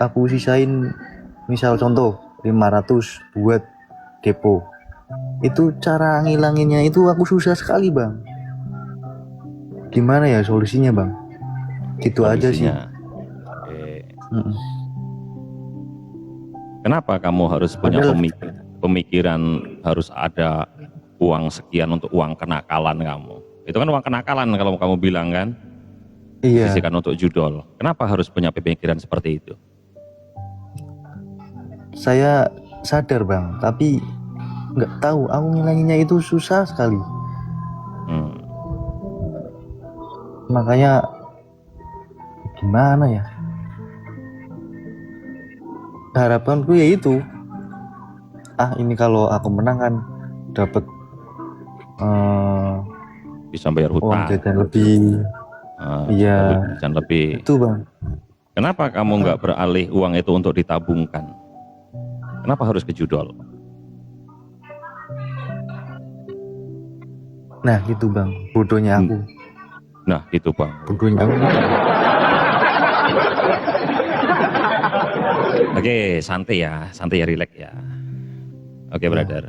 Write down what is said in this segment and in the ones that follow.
aku sisain, misal contoh 500 buat depo. Itu cara ngilanginnya itu aku susah sekali bang. Gimana ya solusinya bang? Gitu aja sih. Solusinya. Oke. Kenapa kamu harus punya pemikiran harus ada uang sekian untuk uang kenakalan kamu? Itu kan uang kenakalan kalau kamu bilang kan? Iya. Disisihkan untuk judol. Kenapa harus punya pemikiran seperti itu? Saya sadar bang, tapi nggak tahu aku ngilanginnya itu susah sekali. Makanya gimana ya? Harapanku ya itu. Ini kalau aku menang kan dapat bisa bayar hutang. Uang jajan lebih. Iya. Jajan lebih. Itu bang. Kenapa kamu nggak beralih uang itu untuk ditabungkan? Kenapa harus ke judol? Nah gitu bang, bodohnya aku. Nah gitu bang. Bodohnya aku. Oke, santai ya, relax ya. Oke, brother.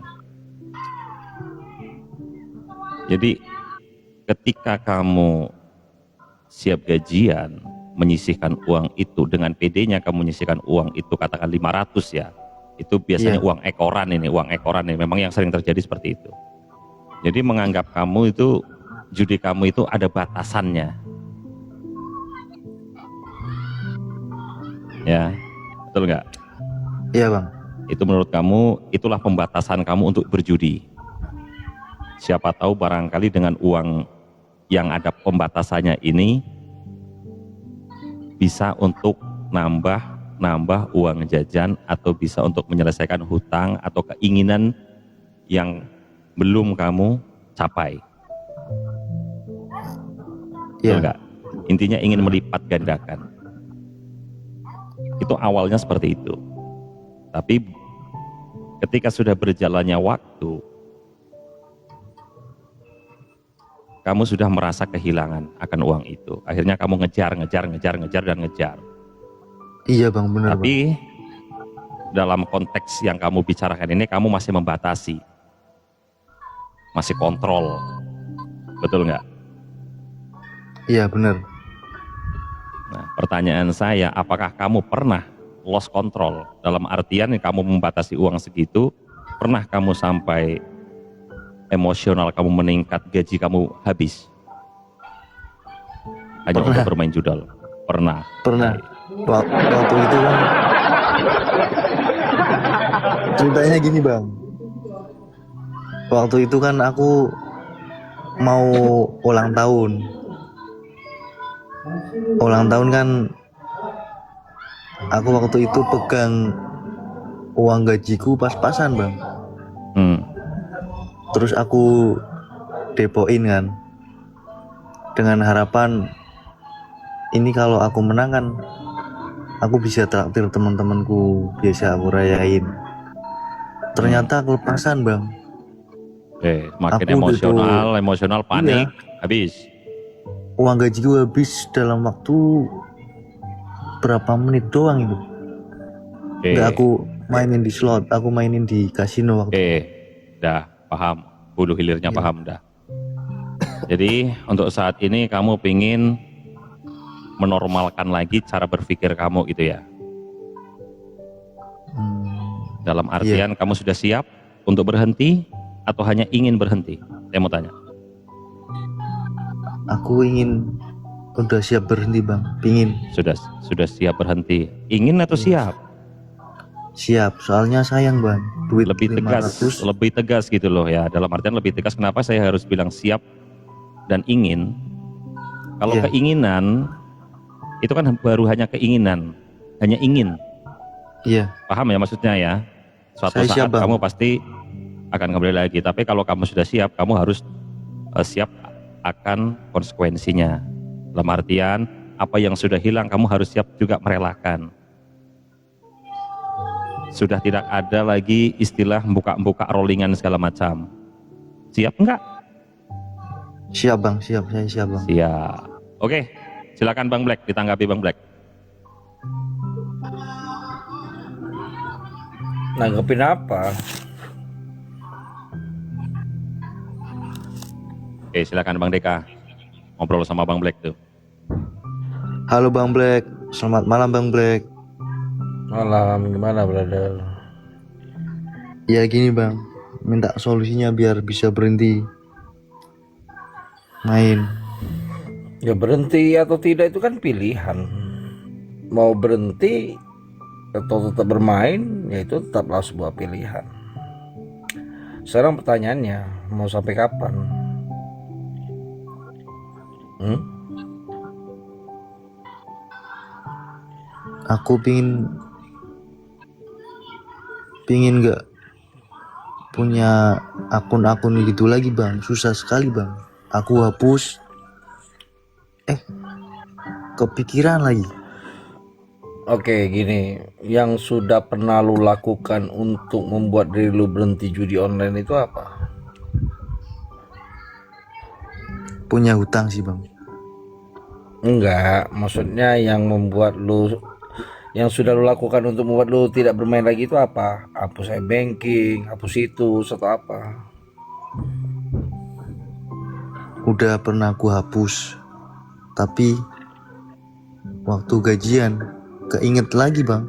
Jadi ketika kamu siap gajian, menyisihkan uang itu dengan PD-nya kamu menyisihkan uang itu katakan 500 ya. Itu biasanya uang ekoran ini, memang yang sering terjadi seperti itu. Jadi menganggap kamu itu judi kamu itu ada batasannya. Ya, betul nggak? Iya bang. Itu menurut kamu itulah pembatasan kamu untuk berjudi. Siapa tahu barangkali dengan uang yang ada pembatasannya ini bisa untuk nambah uang jajan atau bisa untuk menyelesaikan hutang atau keinginan yang belum kamu capai. Betul nggak? Intinya ingin melipat gandakan. Itu awalnya seperti itu. Tapi ketika sudah berjalannya waktu, kamu sudah merasa kehilangan akan uang itu. Akhirnya kamu ngejar. Iya bang, benar. Tapi dalam konteks yang kamu bicarakan ini, kamu masih membatasi, masih kontrol, betul nggak? Iya benar. Nah, pertanyaan saya, apakah kamu pernah lost control? Dalam artian kamu membatasi uang segitu, pernah kamu sampai emosional kamu meningkat, gaji kamu habis hanya untuk bermain judol? Pernah. Waktu itu kan ceritanya gini bang, waktu itu kan aku mau ulang tahun kan, aku waktu itu pegang uang gajiku pas-pasan bang. Terus aku depoin kan, dengan harapan ini kalau aku menang kan aku bisa traktir teman-temanku, biasa aku rayain. Ternyata kelepasan bang. Makin emosional, panik, habis. Uang gajiku habis dalam waktu berapa menit doang itu. Nggak aku mainin di slot, aku mainin di kasino waktu. Dah paham, hulu hilirnya paham dah. Jadi untuk saat ini kamu pingin menormalkan lagi cara berpikir kamu gitu ya. Dalam artian kamu sudah siap untuk berhenti atau hanya ingin berhenti? Saya mau tanya. Aku udah siap berhenti bang, pingin. Sudah siap berhenti. Ingin atau siap? Siap, soalnya sayang bang. Duit lebih 500. lebih tegas gitu loh ya. Dalam artian lebih tegas. Kenapa saya harus bilang siap dan ingin? Kalau keinginan itu kan baru hanya keinginan, hanya ingin. Paham ya maksudnya ya? Suatu saat kamu pasti akan kembali lagi. Tapi kalau kamu sudah siap, kamu harus siap akan konsekuensinya. Dalam artian apa yang sudah hilang kamu harus siap juga merelakan. Sudah tidak ada lagi istilah buka-buka rollingan segala macam. Siap enggak? Siap bang, siap, saya siap bang. Siap. Oke, silakan Bang Black, ditanggapi Bang Black. Nanggepin apa? Oke, silakan Bang Deka. Ngobrol sama Bang Black tuh. Halo Bang Black, selamat malam Bang Black. Malam, gimana brother? Ya gini Bang, minta solusinya biar bisa berhenti main. Ya berhenti atau tidak itu kan pilihan. Mau berhenti atau tetap bermain, ya itu tetaplah sebuah pilihan. Sekarang pertanyaannya, mau sampai kapan? Aku pingin gak punya akun-akun gitu lagi Bang, susah sekali Bang. Aku hapus, kepikiran lagi. Oke, gini, yang sudah pernah lu lakukan untuk membuat diri lu berhenti judi online itu apa? Punya hutang sih Bang. Enggak, maksudnya yang sudah lu lakukan untuk membuat lu tidak bermain lagi itu apa? Hapus banking, hapus itu, atau apa? Udah pernah aku hapus, tapi waktu gajian keinget lagi Bang.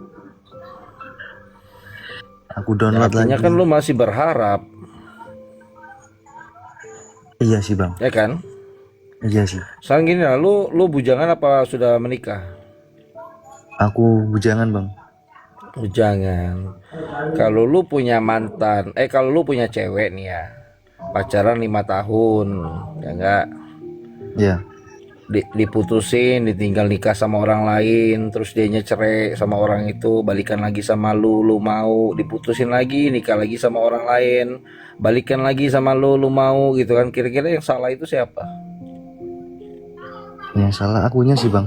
Aku download Artinya lagi. kan lu masih berharap, Iya sih Bang, ya kan? iya sih. Sekarang gini lah, lu bujangan apa sudah menikah? Aku bujangan Bang. Bujangan. Kalau lu punya mantan, kalau lu punya cewek nih ya, pacaran 5 tahun, ya enggak? Ya, Diputusin, ditinggal nikah sama orang lain, terus dianya cerai sama orang itu, balikan lagi sama lu mau, diputusin lagi, nikah lagi sama orang lain, balikan lagi sama lu mau gitu kan. Kira-kira yang salah itu siapa? yang salah akunya sih Bang.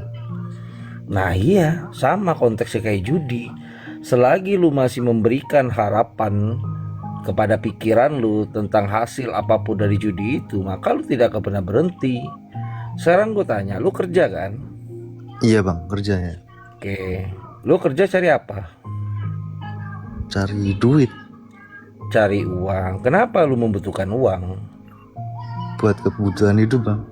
Nah iya, sama konteksnya kayak judi. Selagi lu masih memberikan harapan kepada pikiran lu tentang hasil apapun dari judi itu, maka lu tidak akan pernah berhenti. Sekarang gue tanya, lu kerja kan? Iya Bang, kerja ya. Oke, lu kerja cari apa? Cari duit Cari uang. Kenapa lu membutuhkan uang? buat kebutuhan hidup Bang.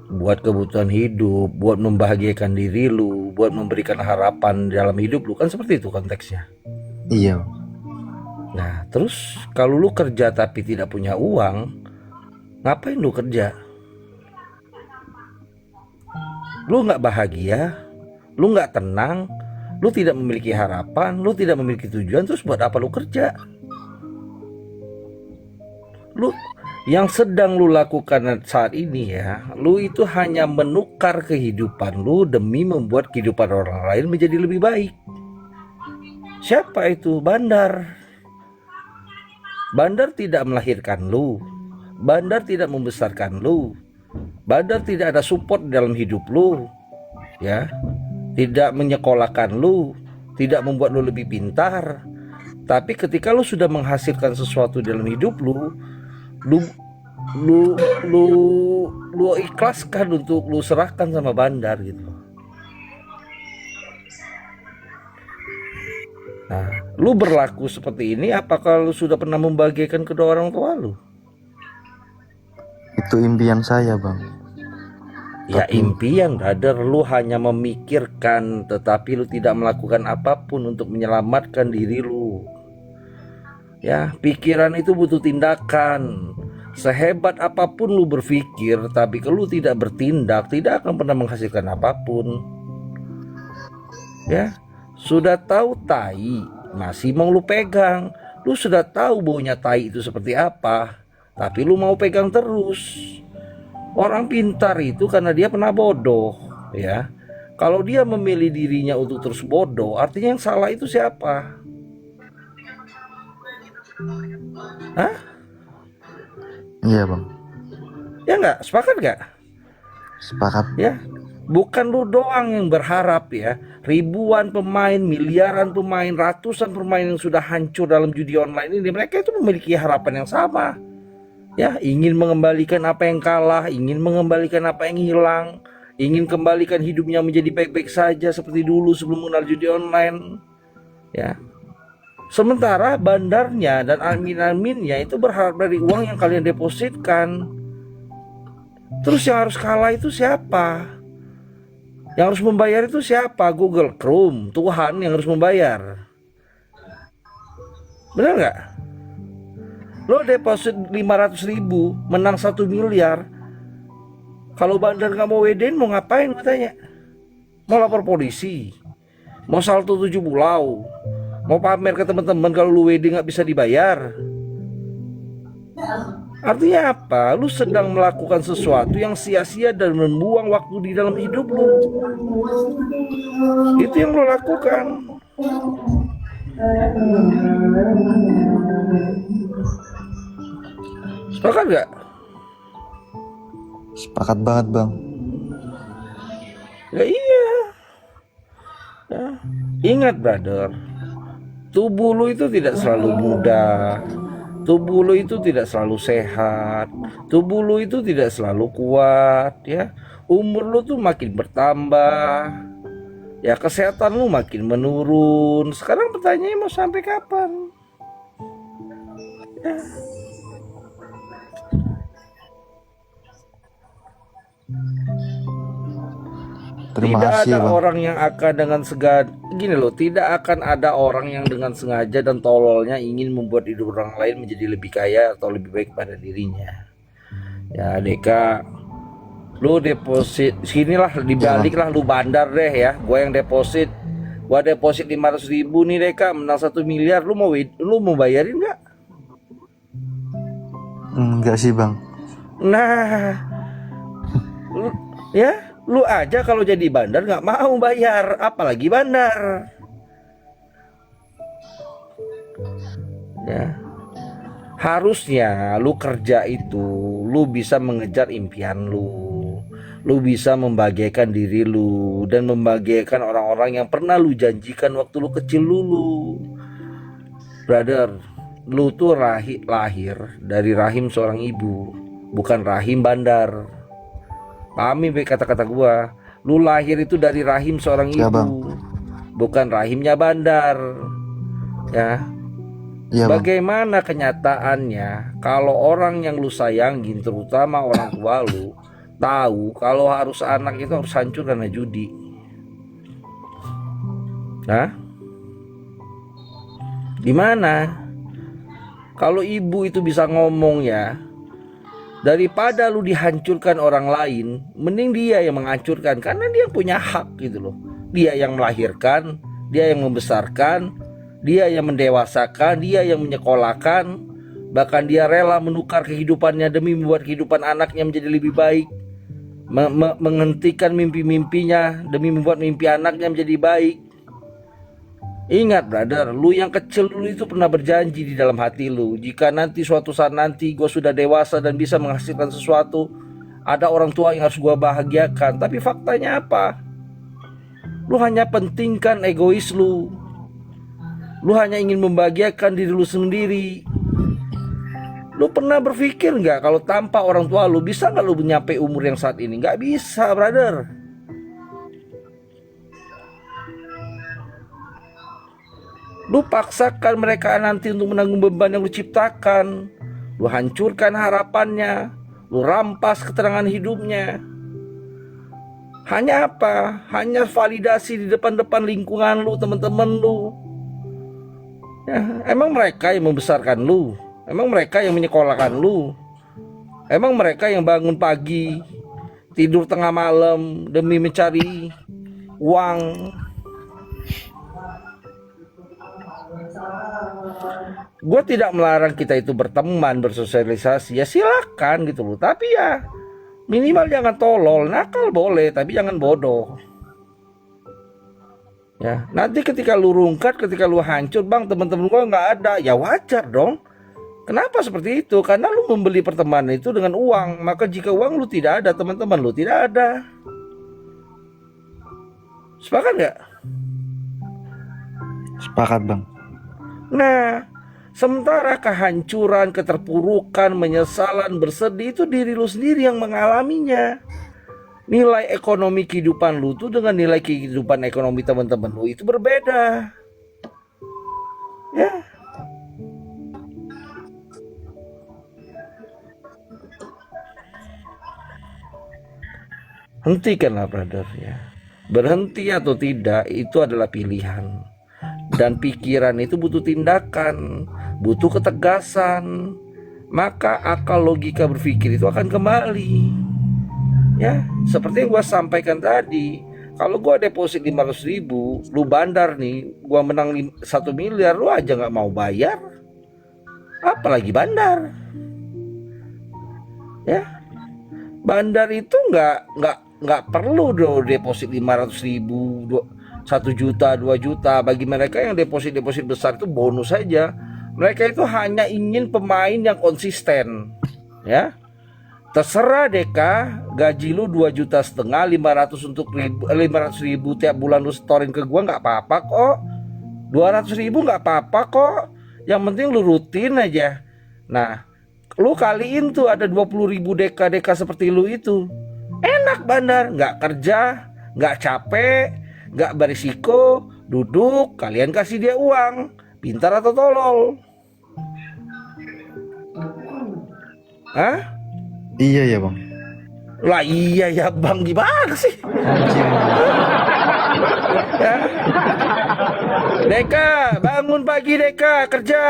Buat kebutuhan hidup, buat membahagiakan diri lu, buat memberikan harapan dalam hidup lu, kan seperti itu konteksnya. Iya Bang. Nah, terus kalau lu kerja tapi tidak punya uang, ngapain lu kerja? Lu nggak bahagia, lu nggak tenang, lu tidak memiliki harapan, lu tidak memiliki tujuan, terus buat apa lu kerja? Lu yang sedang lu lakukan saat ini ya, lu itu hanya menukar kehidupan lu demi membuat kehidupan orang lain menjadi lebih baik. Siapa itu? Bandar. Bandar tidak melahirkan lu. Bandar tidak membesarkan lu. Bandar tidak ada support dalam hidup lu. Ya. Tidak menyekolahkan lu, tidak membuat lu lebih pintar. Tapi ketika lu sudah menghasilkan sesuatu dalam hidup lu ikhlaskan untuk lu serahkan sama bandar gitu. Nah, lu berlaku seperti ini apakah lu sudah pernah membahagiakan kedua orang tua lu? Itu impian saya Bang. Ya impian brother, lu hanya memikirkan tetapi lu tidak melakukan apapun untuk menyelamatkan diri lu. Ya, pikiran itu butuh tindakan. Sehebat apapun lu berpikir, tapi kalau lu tidak bertindak, tidak akan pernah menghasilkan apapun. Ya, sudah tahu tai, masih mau lu pegang. Lu sudah tahu baunya tai itu seperti apa, tapi lu mau pegang terus. Orang pintar itu karena dia pernah bodoh, ya. Kalau dia memilih dirinya untuk terus bodoh, artinya yang salah itu siapa? Hah? Iya Bang. Ya nggak? Sepakat nggak? Sepakat. Ya, bukan lu doang yang berharap ya. Ribuan pemain, miliaran pemain, ratusan pemain yang sudah hancur dalam judi online ini, mereka itu memiliki harapan yang sama. Ya, ingin mengembalikan apa yang kalah, ingin mengembalikan apa yang hilang, ingin kembalikan hidupnya menjadi baik-baik saja seperti dulu sebelum mengenal judi online. Ya. Sementara bandarnya dan admin-adminnya itu berharap dari uang yang kalian depositkan. Terus yang harus kalah itu siapa? Yang harus membayar itu siapa? Google Chrome, Tuhan yang harus membayar. Benar nggak? Lo deposit 500.000, menang 1 miliar. Kalau bandar nggak mau wedein, mau ngapain katanya? Mau lapor polisi? Mau salto 7 pulau? Mau pamer ke teman-teman kalau lu wedding nggak bisa dibayar? Artinya apa? Lu sedang melakukan sesuatu yang sia-sia dan membuang waktu di dalam hidup lu. Itu yang lu lakukan. Sepakat gak? Sepakat banget bang. Ya iya. Ya. Ingat brother, tubuh lu itu tidak selalu muda. Tubuh lu itu tidak selalu sehat. Tubuh lu itu tidak selalu kuat, ya. Umur lu tuh makin bertambah. Ya, kesehatan lu makin menurun. Sekarang pertanyaannya mau sampai kapan? Ya. Terima Tidak kasih ada bang. orang yang akan dengan sengaja, gini loh, tidak akan ada orang yang dengan sengaja dan tololnya ingin membuat hidup orang lain menjadi lebih kaya atau lebih baik pada dirinya. Ya Deka, lu deposit sinilah, dibalik lah, lu bandar deh ya. Gua yang deposit, gua deposit 500.000 nih Deka, menang 1 miliar. Lu mau bayarin nggak? Enggak sih bang. Nah, ya lu aja kalau jadi bandar nggak mau bayar, apalagi bandar. Ya, harusnya lu kerja itu lu bisa mengejar impian lu bisa membahagiakan diri lu dan membahagiakan orang-orang yang pernah lu janjikan waktu lu kecil dulu. Brother, lu tuh lahir dari rahim seorang ibu, bukan rahim bandar. Pahami kata-kata gua. Lu lahir itu dari rahim seorang ibu, Ya, Bang. bukan rahimnya bandar. Ya. Iya bang. Bagaimana kenyataannya kalau orang yang lu sayangin, terutama orang tua lu, tahu kalau harus anak itu harus hancur karena judi? Nah, gimana? Kalau ibu itu bisa ngomong ya, daripada lu dihancurkan orang lain, mending dia yang menghancurkan, karena dia punya hak gitu loh. Dia yang melahirkan, dia yang membesarkan, dia yang mendewasakan, dia yang menyekolahkan, bahkan dia rela menukar kehidupannya demi membuat kehidupan anaknya menjadi lebih baik, menghentikan mimpi-mimpinya demi membuat mimpi anaknya menjadi baik. Ingat brother, lu yang kecil dulu itu pernah berjanji di dalam hati lu, jika nanti suatu saat nanti gue sudah dewasa dan bisa menghasilkan sesuatu, ada orang tua yang harus gue bahagiakan. Tapi faktanya apa? Lu hanya pentingkan egois lu. Lu hanya ingin membahagiakan diri lu sendiri. Lu pernah berpikir nggak kalau tanpa orang tua lu, bisa nggak lu nyampe umur yang saat ini? Nggak bisa brother. Lu paksakan mereka nanti untuk menanggung beban yang lu ciptakan. Lu hancurkan harapannya. Lu rampas keterangan hidupnya. Hanya apa? Hanya validasi di depan-depan lingkungan lu, teman-teman lu. Ya, emang mereka yang membesarkan lu? Emang mereka yang menyekolahkan lu? Emang mereka yang bangun pagi, tidur tengah malam demi mencari uang? Gue tidak melarang kita itu berteman, bersosialisasi, ya silakan gitu loh. Tapi ya minimal jangan tolol. Nakal boleh, tapi jangan bodoh. Ya, nanti ketika lu rungkat, ketika lu hancur, bang teman-teman gue nggak ada, ya wajar dong. Kenapa seperti itu? Karena lu membeli pertemanan itu dengan uang. Maka jika uang lu tidak ada, teman-teman lu tidak ada. Sepakat nggak? Sepakat bang. Nah, sementara kehancuran, keterpurukan, menyesalan, bersedih itu diri lu sendiri yang mengalaminya. Nilai ekonomi kehidupan lu tuh dengan nilai kehidupan ekonomi teman-teman lu itu berbeda. Ya, hentikanlah brother ya. Berhenti atau tidak itu adalah pilihan. Dan pikiran itu butuh tindakan, butuh ketegasan. Maka akal logika berpikir itu akan kembali. Ya, seperti yang gua sampaikan tadi. Kalau gua deposit 500.000, lu bandar nih, gua menang 1 miliar, lu aja nggak mau bayar. Apalagi bandar. Ya, bandar itu nggak perlu dong deposit 500.000, 1 juta, 2 juta. Bagi mereka yang deposit besar itu bonus saja. Mereka itu hanya ingin pemain yang konsisten. Ya, terserah Deka, gaji lu 2,5 juta, 500.000 tiap bulan lu storin ke gua nggak apa-apa kok. 200.000 nggak apa-apa kok. Yang penting lu rutin aja. Nah, lu kaliin tuh ada 20.000 Deka seperti lu itu. Enak bandar, nggak kerja, nggak capek, nggak berisiko, duduk, kalian kasih dia uang, pintar atau tolol? Hah? Iya ya bang. Lah iya ya bang, gimana sih? Ya. Deka, bangun pagi Deka, kerja.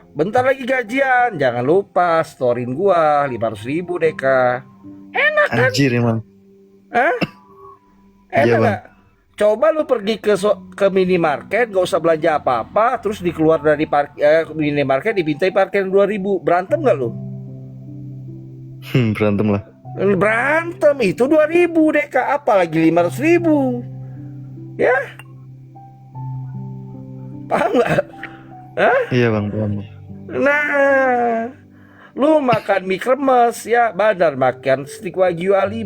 Bentar lagi gajian, jangan lupa storin gua 500.000 Deka. Enak kan? Anjir emang. Hah? Iya, Enak Bang. gak? Coba lu pergi ke minimarket, gak usah belanja apa-apa, terus dikeluar dari minimarket dimintai parkir 2.000, berantem gak lu? Berantem lah. Berantem, itu 2.000 Deka, apalagi 500.000. Ya, paham gak? Hah? Iya bang, paham. Nah, lu makan mie kremes ya, bandar makan stik wagyu A5.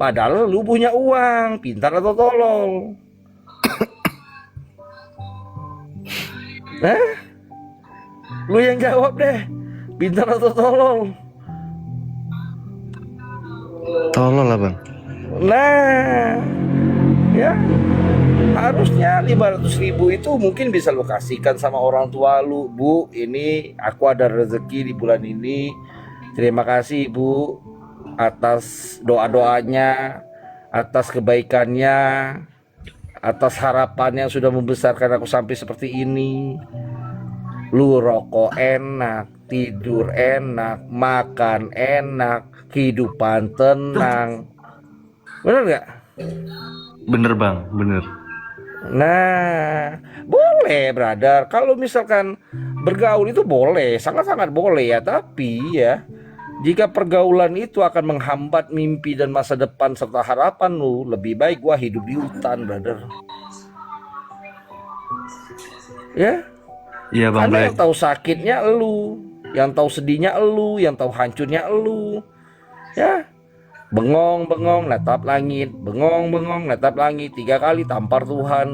Padahal lu punya uang, pintar atau tolol? Hah? Lu yang jawab deh, pintar atau tolol? Tolol lah bang. Nah, ya harusnya 500.000 itu mungkin bisa lu kasihkan sama orang tua lu. Bu, ini aku ada rezeki di bulan ini. Terima kasih Bu atas doa-doanya, atas kebaikannya, atas harapannya yang sudah membesarkan aku sampai seperti ini. Lu rokok enak, tidur enak, makan enak, kehidupan tenang. Bener gak? Bener bang, bener. Nah, boleh brother. Kalau misalkan bergaul itu boleh, sangat-sangat boleh ya. Tapi ya, jika pergaulan itu akan menghambat mimpi dan masa depan serta harapan lu, lebih baik gua hidup di hutan brother. Ya, Iya bang, karena Black. yang tahu sakitnya elu, yang tahu sedihnya elu, yang tahu hancurnya elu. Ya, bengong natap langit, bengong natap langit, 3 kali tampar Tuhan.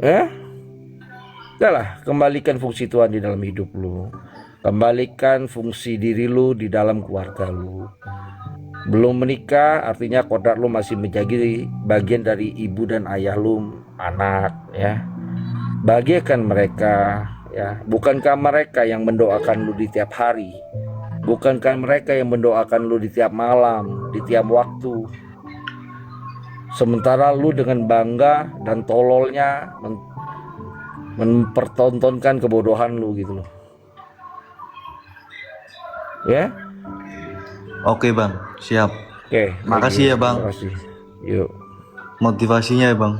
Ya, udahlah, kembalikan fungsi Tuhan di dalam hidup lu, kembalikan fungsi diri lu di dalam keluarga lu. Belum menikah artinya kodrat lu masih menjadi bagian dari ibu dan ayah lu, anak ya. Bahagiakan mereka ya. Bukankah mereka yang mendoakan lu di tiap hari? Bukankah mereka yang mendoakan lu di tiap malam, di tiap waktu? Sementara lu dengan bangga dan tololnya mempertontonkan kebodohan lu gitu loh. Ya? Oke bang, siap. Oke, Makasih ya, Bang. Makasih. Yuk. Motivasinya ya bang.